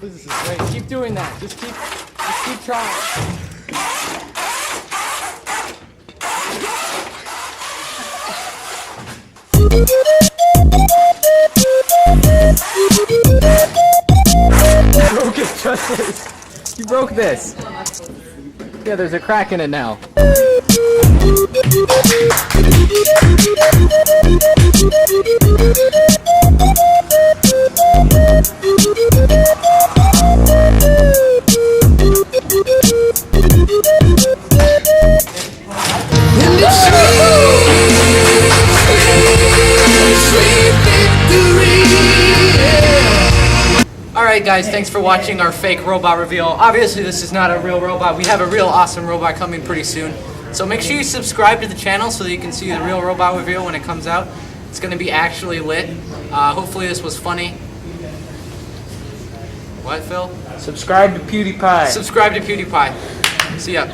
This is great. Keep doing that. Just keep trying. You broke it, Justice. You broke this. Yeah, there's a crack in it now. Alright guys, thanks for watching our fake robot reveal. Obviously this is not a real robot. We have a real awesome robot coming pretty soon. So make sure you subscribe to the channel so that you can see the real robot reveal when it comes out. It's going to be actually lit. Hopefully this was funny. What, Phil? Subscribe to PewDiePie. Subscribe to PewDiePie. See ya.